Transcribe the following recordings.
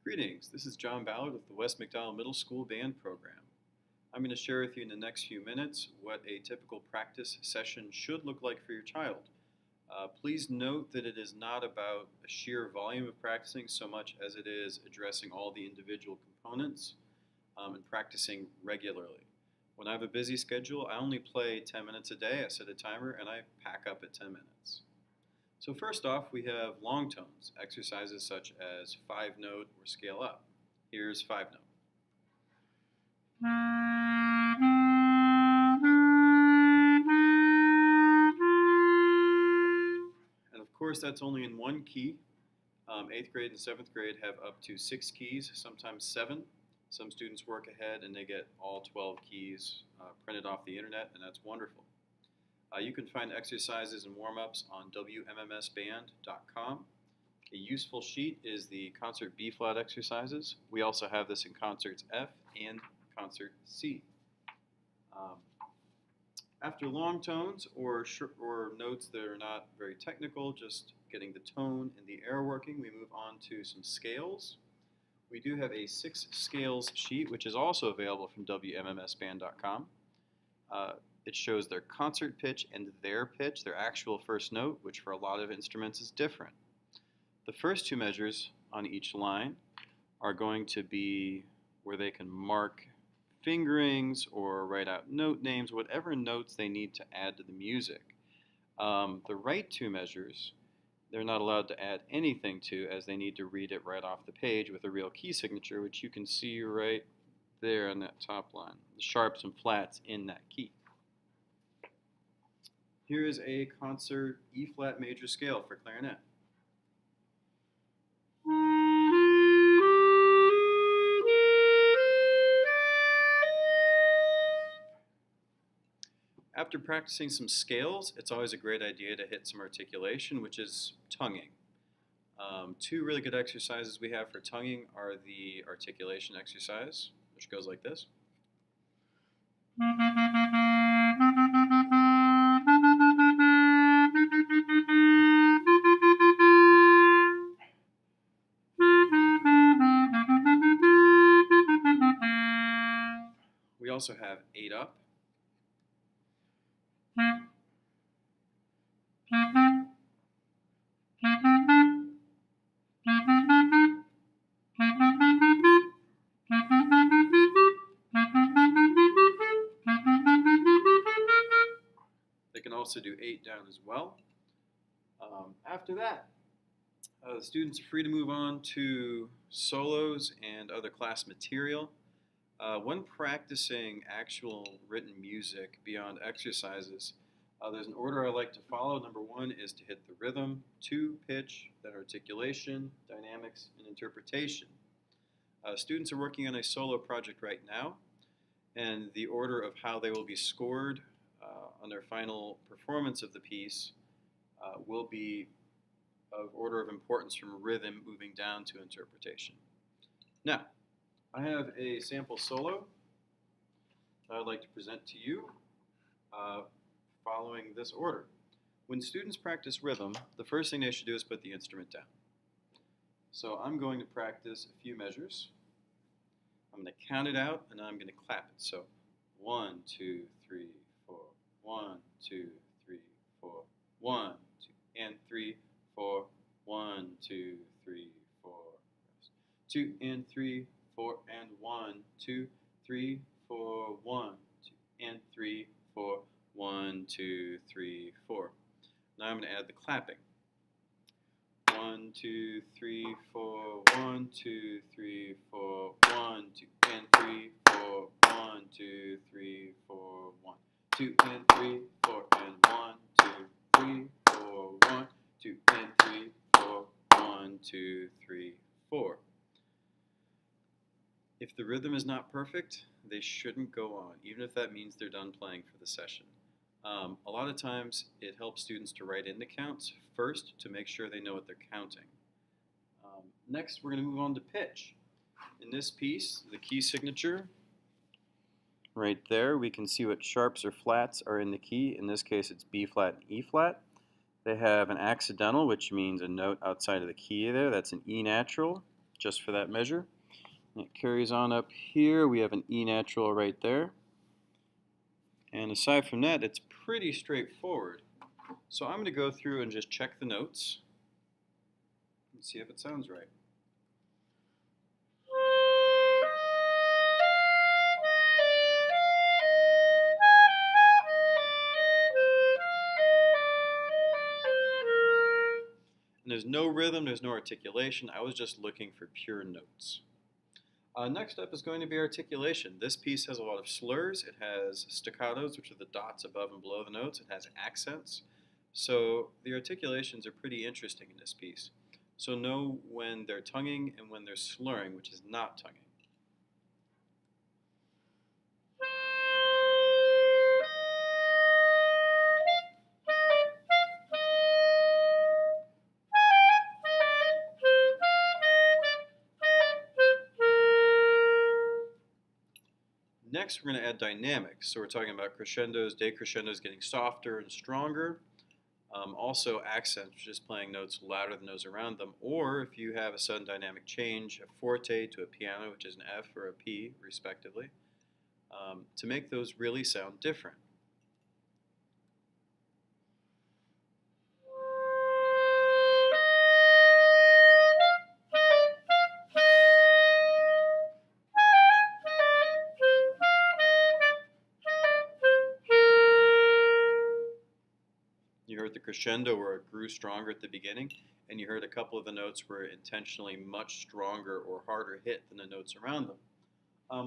Greetings, this is John Ballard with the West McDowell Middle School Band Program. I'm going to share with you in the next few minutes what a typical practice session should look like for your child. Please note that it is not about a sheer volume of practicing so much as it is addressing all the individual components and practicing regularly. When I have a busy schedule, I only play 10 minutes a day. I set a timer and I pack up at 10 minutes. So first off, we have long tones, exercises such as 5-note or scale up. Here's 5-note. And of course, that's only in one key. 8th grade and 7th grade have up to 6 keys, sometimes 7. Some students work ahead and they get all 12 keys printed off the internet, and that's wonderful. You can find exercises and warm-ups on wmmsband.com. A useful sheet is the concert B-flat exercises. We also have this in concerts F and concert C. After long tones or notes that are not very technical, just getting the tone and the air working, we move on to some scales. We do have a 6 scales sheet, which is also available from wmmsband.com. It shows their concert pitch and their pitch, their actual first note, which for a lot of instruments is different. The first 2 measures on each line are going to be where they can mark fingerings or write out note names, whatever notes they need to add to the music. The right 2 measures, they're not allowed to add anything to, as they need to read it right off the page with a real key signature, which you can see right there on that top line, the sharps and flats in that key. Here is a concert E-flat major scale for clarinet. After practicing some scales, it's always a great idea to hit some articulation, which is tonguing. 2 really good exercises we have for tonguing are the articulation exercise, which goes like this. We also have 8 up. They can also do 8 down as well. After that, the students are free to move on to solos and other class material. When practicing actual written music beyond exercises, there's an order I like to follow. Number 1 is to hit the rhythm, 2, pitch, then articulation, dynamics, and interpretation. Students are working on a solo project right now, and the order of how they will be scored on their final performance of the piece will be of order of importance from rhythm moving down to interpretation. Now, I have a sample solo that I'd like to present to you following this order. When students practice rhythm, the first thing they should do is put the instrument down. So I'm going to practice a few measures. I'm going to count it out and I'm going to clap it. So 1, 2, 3, 4, 1, 2, 3, 4, 1, 2, and 3, 4, 1, 2, 3, 4, 2 and 3, 4 and 1, 2, 3, 4, 1, 2 and 3, 4, 1, 2, 3, 4. Now I'm going to add the clapping. 1, 2, 3, 4, 1, 2, 3, 4, 1, 2 and 3, 4, 1, 2, 3, 4, 1, 2 and 3, 4 and 1, 2, 3, 4, 1, 2 and 3, 4, 1, 2, 3, 4. If the rhythm is not perfect, they shouldn't go on, even if that means they're done playing for the session. A lot of times it helps students to write in the counts first to make sure they know what they're counting. Next, we're going to move on to pitch. In this piece, the key signature, right there, we can see what sharps or flats are in the key. In this case, it's B flat and E flat. They have an accidental, which means a note outside of the key there. That's an E natural. just for that measure. And it carries on up here. We have an E natural right there. And aside from that, it's pretty straightforward. So I'm going to go through and just check the notes and see if it sounds right. And there's no rhythm, there's no articulation. I was just looking for pure notes. Next up is going to be articulation. This piece has a lot of slurs. It has staccatos, which are the dots above and below the notes. It has accents. So the articulations are pretty interesting in this piece. So know when they're tonguing and when they're slurring, which is not tonguing. Next, we're going to add dynamics. So we're talking about crescendos, decrescendos getting softer and stronger. Also accents, just playing notes louder than those around them. Or if you have a sudden dynamic change, a forte to a piano, which is an F or a P, respectively, to make those really sound different. You heard the crescendo where it grew stronger at the beginning, and you heard a couple of the notes were intentionally much stronger or harder hit than the notes around them.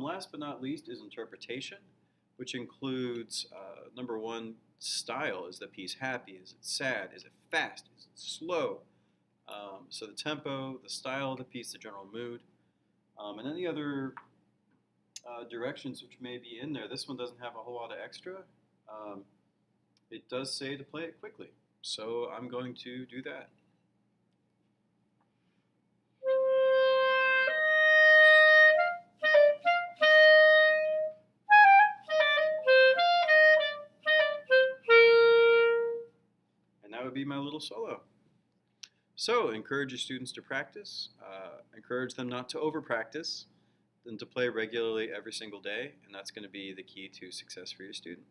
Last but not least is interpretation, which includes, number one, style. Is the piece happy? Is it sad? Is it fast? Is it slow? So the tempo, the style of the piece, the general mood, and any other directions which may be in there. This one doesn't have a whole lot of extra. It does say to play it quickly, so I'm going to do that. And that would be my little solo. So encourage your students to practice, encourage them not to over-practice, and to play regularly every single day, and that's going to be the key to success for your student.